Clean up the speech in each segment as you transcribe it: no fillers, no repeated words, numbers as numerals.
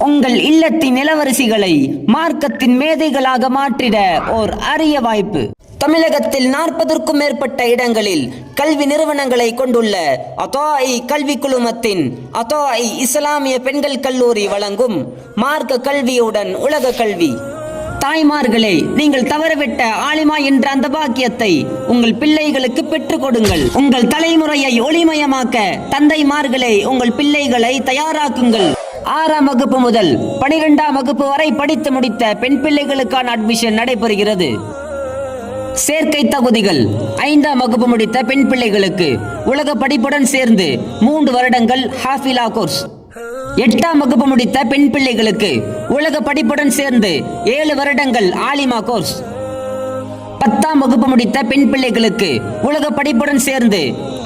உங்கள் இல்லத்தின் இளவரசிகளை மார்க்கத்தின் மேதைகளாக மாற்றிட ஓர் அரிய வாய்ப்பு. தமிழகத்தில் 40க்கும் மேற்பட்ட இடங்களில் கல்வி நிறுவனங்களை கொண்டுள்ள அத்தாஇ கல்வி குழுமத்தின் அத்தாஇ இஸ்லாமிய பெண்கள் கல்லூரி வழங்கும் மார்க்க கல்வியுடன் உலக கல்வி. தாய்மார்களே, நீங்கள் தவறவிட்ட ஆலிமா என்ற அந்த பாக்கியத்தை உங்கள் பிள்ளைகளுக்கு பெற்றுக் கொடுங்கள். உங்கள் தலைமுறையை ஒளிமயமாக்க தந்தைமார்களே உங்கள் பிள்ளைகளை தயாராக்குங்கள். 6ஆம் வகுப்பு முதல் 12ஆம் வகுப்பு வரை படித்து முடித்த பெண் பிள்ளைகளுக்கான அட்மிஷன் நடைபெறுகிறது. சேர்க்கை தகுதிகள்: 5ஆம் வகுப்பு முடித்த பெண் பிள்ளைகளுக்கு உலக படிப்புடன் சேர்ந்து 3 வருடங்கள் ஹாஃபிலா கோர்ஸ். 8ஆம் வகுப்பு முடித்த பெண் பிள்ளைகளுக்கு உலக படிப்புடன் சேர்ந்து 7 வருடங்கள் ஆலிமா கோர்ஸ். 10ஆம் வகுப்பு முடித்த பெண் பிள்ளைகளுக்கு உலக படிப்புடன் சேர்ந்து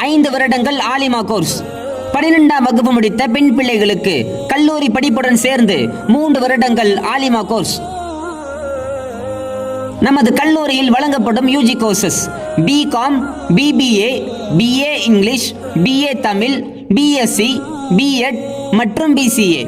5 வருடங்கள் ஆலிமா கோர்ஸ். 12ஆம் வகுப்பு முடித்த பெண் பிள்ளைகளுக்கு கல்லூரி படிப்புடன் சேர்ந்து 3 வருடங்கள் ஆலிமா கோர்ஸ். நமது கல்லூரியில் வழங்கப்படும் UG courses: BCom, BBA, BA English, BA Tamil, BSc, BEd மற்றும் பிசிஏ.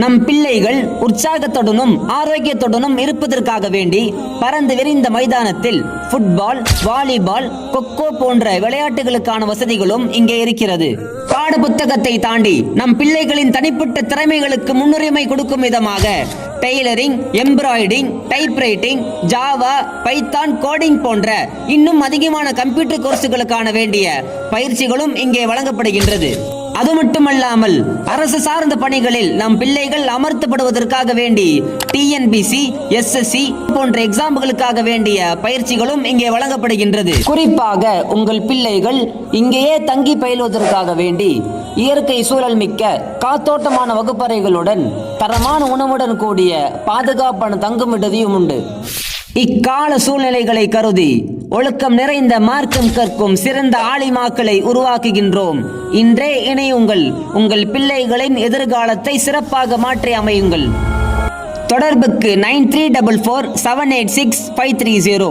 நம் பிள்ளைகள் உற்சாகத்துடனும் ஆரோக்கியத்துடனும் இருப்பதற்காக வேண்டி பறந்து விரிந்த மைதானத்தில் ஃபுட்பால், வாலிபால், கொக்கோ போன்ற விளையாட்டுகளுக்கான வசதிகளும் இங்கே இருக்கிறது. பாட புத்தகத்தை தாண்டி நம் பிள்ளைகளின் தனிப்பட்ட திறமைகளுக்கு முன்னுரிமை கொடுக்கும் விதமாக tailoring, embroidering, typewriting, Java, Python, coding போன்ற இன்னும் அதிகமான கம்ப்யூட்டர் கோர்ஸுகளுக்கான வேண்டிய பயிற்சிகளும் இங்கே வழங்கப்படுகின்றது. அது மட்டுமல்லாமல் அரசு சார்ந்த பணிகளில் நம் பிள்ளைகள் அமர்த்தப்படுவதற்காக வேண்டி டிஎன்பிசி, எஸ்எஸ்சி போன்ற எக்ஸாம்களுக்காக வேண்டிய பயிற்சிகளும் இங்கே வழங்கப்படுகின்றது. குறிப்பாக உங்கள் பிள்ளைகள் இங்கேயே தங்கி பயில்வதற்காக வேண்டி இயற்கை சூழல் மிக்க காத்தோட்டமான வகுப்பறைகளுடன் தரமான உணவுடன் கூடிய பாதுகாப்பான தங்குமிடத்தையும் உண்டு. இக்கால சூழ்நிலைகளை கருதி ஒழுக்கம் நிறைந்த மார்க்கம் கற்கும் சிறந்த ஆலிமாக்களை உருவாக்குகின்றோம். இன்றே இணையுங்கள். உங்கள் பிள்ளைகளின் எதிர்காலத்தை சிறப்பாக மாற்றி அமையுங்கள். தொடர்புக்கு 9344786530.